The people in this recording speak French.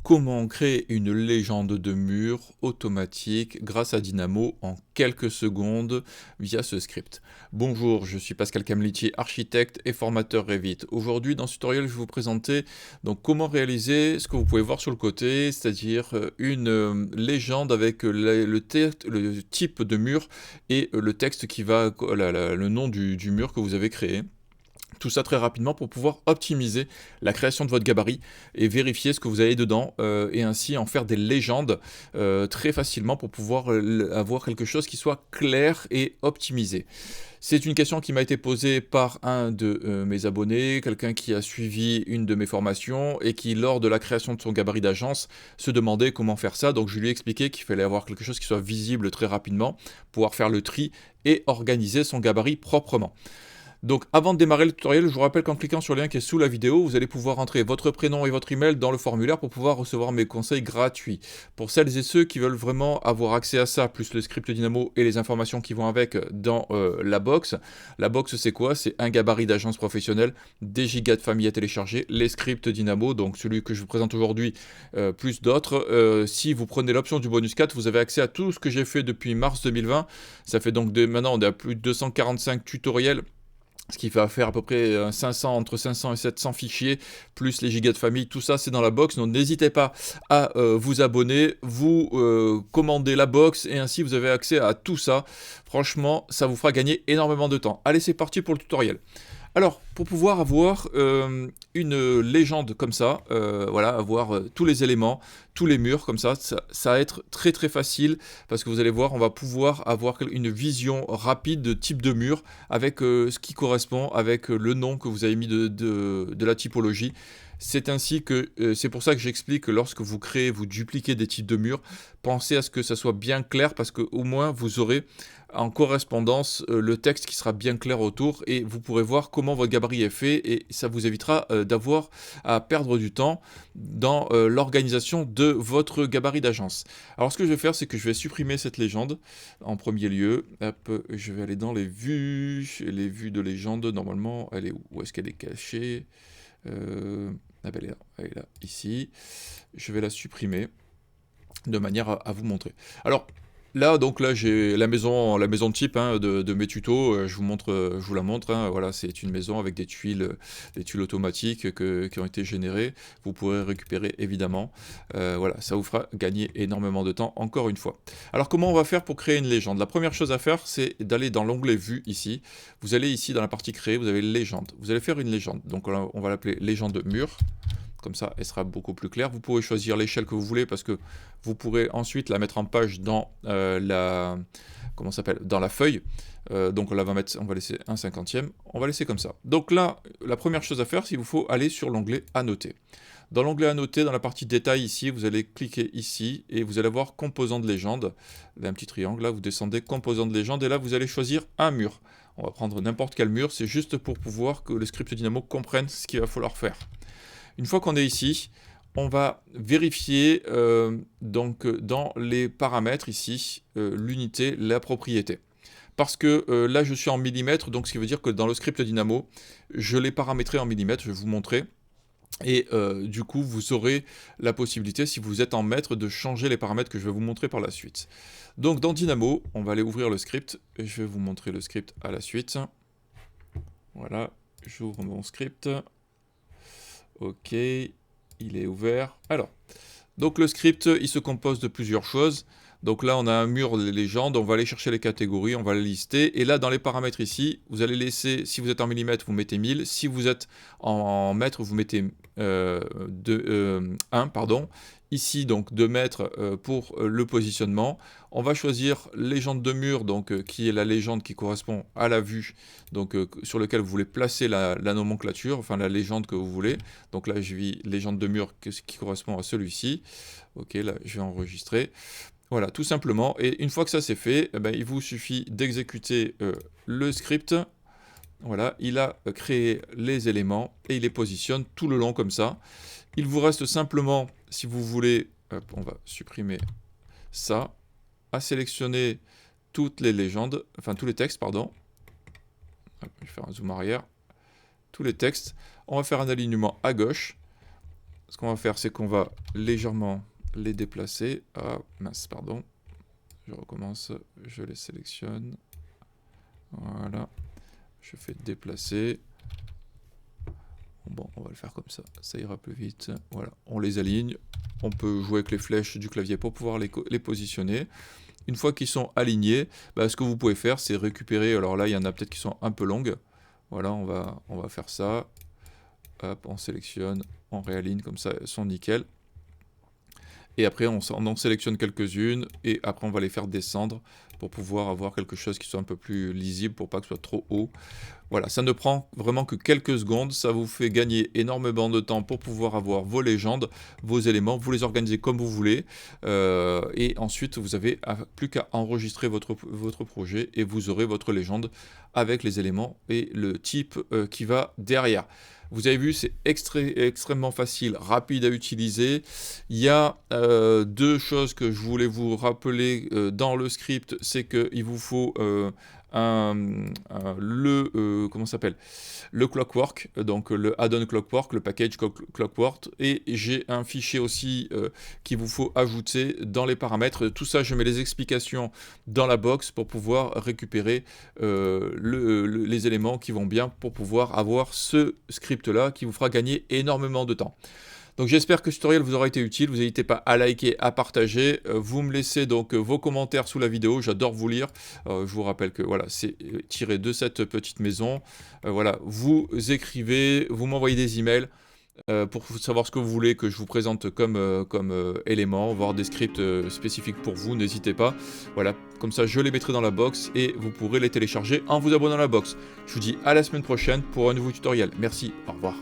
Comment créer une légende de mur automatique grâce à Dynamo en quelques secondes via ce script? Bonjour, je suis Pascal Camlitier, architecte et formateur Revit. Aujourd'hui, dans ce tutoriel, je vais vous présenter donc comment réaliser ce que vous pouvez voir sur le côté, c'est-à-dire une légende avec le type de mur et le texte qui va, le nom du mur que vous avez créé. Tout ça très rapidement pour pouvoir optimiser la création de votre gabarit et vérifier ce que vous avez dedans et ainsi en faire des légendes très facilement pour pouvoir avoir quelque chose qui soit clair et optimisé. C'est une question qui m'a été posée par un de mes abonnés, quelqu'un qui a suivi une de mes formations et qui, lors de la création de son gabarit d'agence, se demandait comment faire ça. Donc je lui ai expliqué qu'il fallait avoir quelque chose qui soit visible très rapidement, pouvoir faire le tri et organiser son gabarit proprement. Donc avant de démarrer le tutoriel, je vous rappelle qu'en cliquant sur le lien qui est sous la vidéo, vous allez pouvoir entrer votre prénom et votre email dans le formulaire pour pouvoir recevoir mes conseils gratuits. Pour celles et ceux qui veulent vraiment avoir accès à ça, plus le script Dynamo et les informations qui vont avec dans la box. La box c'est quoi? C'est un gabarit d'agence professionnelle, des gigas de famille à télécharger, les scripts Dynamo, donc celui que je vous présente aujourd'hui, plus d'autres. Si vous prenez l'option du bonus 4, vous avez accès à tout ce que j'ai fait depuis mars 2020. Ça fait donc maintenant on est à plus de 245 tutoriels. Ce qui va faire à peu près entre 500 et 700 fichiers, plus les gigas de famille, tout ça c'est dans la box. Donc n'hésitez pas à vous abonner, vous commandez la box et ainsi vous avez accès à tout ça. Franchement, ça vous fera gagner énormément de temps. Allez, c'est parti pour le tutoriel. Alors, pour pouvoir avoir une légende comme ça, voilà, avoir tous les éléments, tous les murs comme ça va être très très facile parce que vous allez voir, on va pouvoir avoir une vision rapide de type de mur avec ce qui correspond avec le nom que vous avez mis de la typologie. C'est ainsi que c'est pour ça que j'explique que lorsque vous créez, vous dupliquez des types de murs, pensez à ce que ça soit bien clair parce qu'au moins vous aurez en correspondance le texte qui sera bien clair autour et vous pourrez voir comment votre gabarit est fait et ça vous évitera d'avoir à perdre du temps dans l'organisation de votre gabarit d'agence. Alors ce que je vais faire, c'est que je vais supprimer cette légende en premier lieu. Hop, je vais aller dans les vues de légende. Normalement, elle est où est-ce qu'elle est cachée? Ah ben elle est là, ici. Je vais la supprimer de manière à vous montrer. Alors là, donc là, j'ai la maison de type de mes tutos. Je vous la montre. Voilà, c'est une maison avec des tuiles automatiques qui ont été générées. Vous pourrez récupérer évidemment. Voilà, ça vous fera gagner énormément de temps. Encore une fois. Alors, comment on va faire pour créer une légende? La première chose à faire, c'est d'aller dans l'onglet Vue ici. Vous allez ici dans la partie Créer, vous avez légende. Vous allez faire une légende. Donc, on va l'appeler légende mur. Comme ça, elle sera beaucoup plus claire. Vous pourrez choisir l'échelle que vous voulez parce que vous pourrez ensuite la mettre en page dans dans la feuille. Donc on va laisser un cinquantième. On va laisser comme ça. Donc là, la première chose à faire, c'est qu'il vous faut aller sur l'onglet Annoter. Dans l'onglet Annoter, dans la partie Détails ici, vous allez cliquer ici et vous allez voir Composants de légende. Là, un petit triangle, là, vous descendez Composants de légende et là, vous allez choisir un mur. On va prendre n'importe quel mur, c'est juste pour pouvoir que le script Dynamo comprenne ce qu'il va falloir faire. Une fois qu'on est ici, on va vérifier donc dans les paramètres ici, l'unité, la propriété. Parce que là je suis en millimètres, donc ce qui veut dire que dans le script Dynamo, je l'ai paramétré en millimètres, je vais vous montrer. Et du coup, vous aurez la possibilité, si vous êtes en mètres, de changer les paramètres que je vais vous montrer par la suite. Donc dans Dynamo, on va aller ouvrir le script, et je vais vous montrer le script à la suite. Voilà, j'ouvre mon script. Ok, il est ouvert. Alors, donc le script, il se compose de plusieurs choses. Donc là, on a un mur de légende, on va aller chercher les catégories, on va les lister. Et là, dans les paramètres ici, vous allez laisser, si vous êtes en millimètres, vous mettez 1000. Si vous êtes en mètres, vous mettez 1, pardon. Ici, donc 2 mètres pour le positionnement. On va choisir légende de mur, donc qui est la légende qui correspond à la vue, donc sur lequel vous voulez placer la nomenclature, enfin la légende que vous voulez. Donc là, je vis légende de mur qui correspond à celui-ci. Ok, là, je vais enregistrer. Voilà, tout simplement. Et une fois que ça c'est fait, eh ben, il vous suffit d'exécuter le script. Voilà, il a créé les éléments et il les positionne tout le long comme ça. Il vous reste simplement, si vous voulez, on va supprimer ça, à sélectionner toutes les légendes, enfin tous les textes, pardon. Je vais faire un zoom arrière. Tous les textes. On va faire un alignement à gauche. ce qu'on va faire, c'est qu'on va légèrement les déplacer. Ah, mince, pardon. Je recommence, je les sélectionne. Voilà. Je fais déplacer. Bon, on va le faire comme ça ira plus vite. Voilà, on les aligne. On peut jouer avec les flèches du clavier pour pouvoir les positionner. Une fois qu'ils sont alignés, ce que vous pouvez faire, c'est récupérer. Alors là, il y en a peut-être qui sont un peu longues. Voilà, on va faire ça. Hop, on sélectionne, on réaligne, comme ça, elles sont nickel. Et après, on en sélectionne quelques-unes, et après, on va les faire descendre pour pouvoir avoir quelque chose qui soit un peu plus lisible, pour pas que ce soit trop haut. Voilà, ça ne prend vraiment que quelques secondes, ça vous fait gagner énormément de temps pour pouvoir avoir vos légendes, vos éléments, vous les organisez comme vous voulez, et ensuite vous avez plus qu'à enregistrer votre projet et vous aurez votre légende avec les éléments et le type qui va derrière. Vous avez vu, c'est extrêmement facile, rapide à utiliser. Il y a deux choses que je voulais vous rappeler dans le script, c'est qu'il vous faut comment ça s'appelle, le Clockwork, donc le add-on Clockwork, le package Clockwork, et j'ai un fichier aussi qu'il vous faut ajouter dans les paramètres. Tout ça, je mets les explications dans la box pour pouvoir récupérer les éléments qui vont bien pour pouvoir avoir ce script-là qui vous fera gagner énormément de temps. Donc j'espère que ce tutoriel vous aura été utile, vous n'hésitez pas à liker, à partager, vous me laissez donc vos commentaires sous la vidéo, j'adore vous lire, je vous rappelle que voilà, c'est tiré de cette petite maison, voilà, vous écrivez, vous m'envoyez des emails pour savoir ce que vous voulez que je vous présente comme élément, voire des scripts spécifiques pour vous, n'hésitez pas, voilà, comme ça je les mettrai dans la box et vous pourrez les télécharger en vous abonnant à la box. Je vous dis à la semaine prochaine pour un nouveau tutoriel, merci, au revoir.